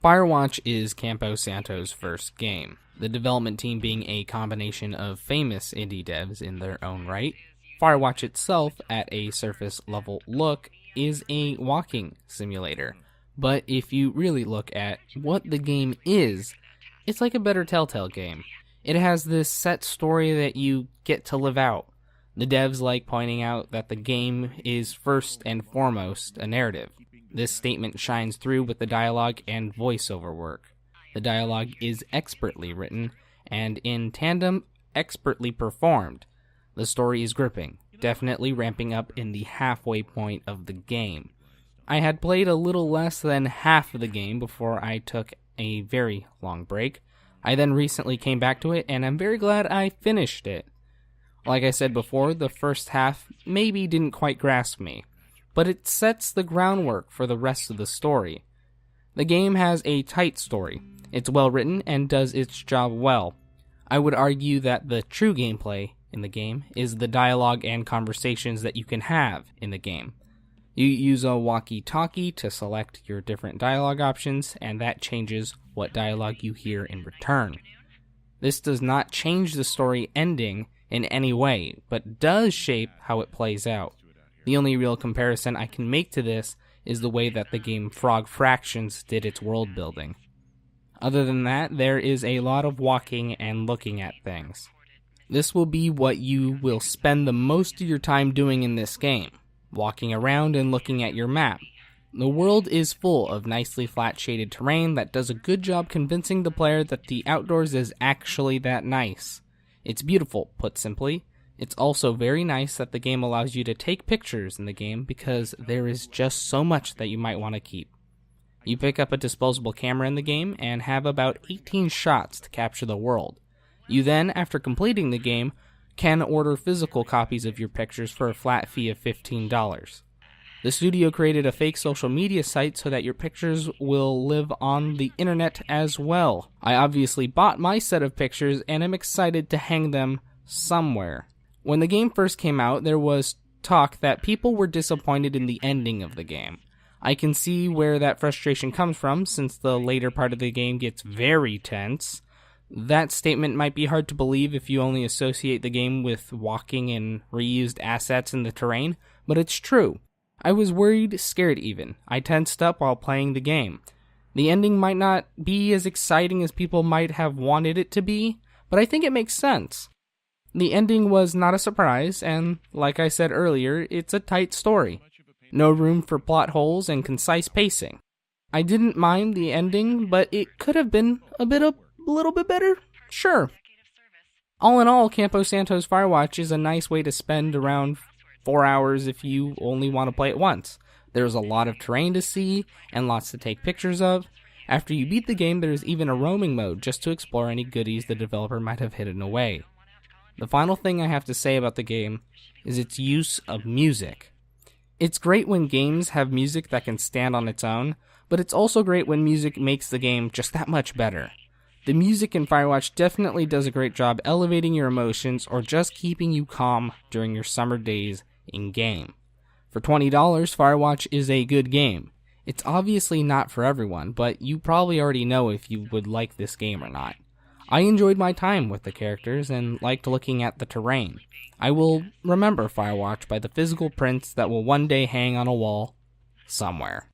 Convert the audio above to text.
Firewatch is Campo Santo's first game, the development team being a combination of famous indie devs in their own right. Firewatch itself, at a surface level look, is a walking simulator. But if you really look at what the game is, it's like a better Telltale game. It has this set story that you get to live out. The devs like pointing out that the game is first and foremost a narrative. This statement shines through with the dialogue and voiceover work. The dialogue is expertly written, and in tandem, expertly performed. The story is gripping, definitely ramping up in the halfway point of the game. I had played a little less than half of the game before I took a very long break. I then recently came back to it, and I'm very glad I finished it. Like I said before, the first half maybe didn't quite grasp me, but it sets the groundwork for the rest of the story. The game has a tight story. It's well written and does its job well. I would argue that the true gameplay in the game is the dialogue and conversations that you can have in the game. You use a walkie-talkie to select your different dialogue options, and that changes what dialogue you hear in return. This does not change the story ending in any way, but does shape how it plays out. The only real comparison I can make to this is the way that the game Frog Fractions did its world building. Other than that, there is a lot of walking and looking at things. This will be what you will spend the most of your time doing in this game, walking around and looking at your map. The world is full of nicely flat shaded terrain that does a good job convincing the player that the outdoors is actually that nice. It's beautiful, put simply. It's also very nice that the game allows you to take pictures in the game because there is just so much that you might want to keep. You pick up a disposable camera in the game and have about 18 shots to capture the world. You then, after completing the game, can order physical copies of your pictures for a flat fee of $15. The studio created a fake social media site so that your pictures will live on the internet as well. I obviously bought my set of pictures and am excited to hang them somewhere. When the game first came out, there was talk that people were disappointed in the ending of the game. I can see where that frustration comes from, since the later part of the game gets very tense. That statement might be hard to believe if you only associate the game with walking and reused assets in the terrain, but it's true. I was worried, scared even. I tensed up while playing the game. The ending might not be as exciting as people might have wanted it to be, but I think it makes sense. The ending was not a surprise, and like I said earlier, it's a tight story. No room for plot holes and concise pacing. I didn't mind the ending, but it could have been a little bit better? Sure. All in all, Campo Santo's Firewatch is a nice way to spend around 4 hours if you only want to play it once. There's a lot of terrain to see, and lots to take pictures of. After you beat the game, there's even a roaming mode just to explore any goodies the developer might have hidden away. The final thing I have to say about the game is its use of music. It's great when games have music that can stand on its own, but it's also great when music makes the game just that much better. The music in Firewatch definitely does a great job elevating your emotions or just keeping you calm during your summer days in-game. For $20, Firewatch is a good game. It's obviously not for everyone, but you probably already know if you would like this game or not. I enjoyed my time with the characters and liked looking at the terrain. I will remember Firewatch by the physical prints that will one day hang on a wall somewhere.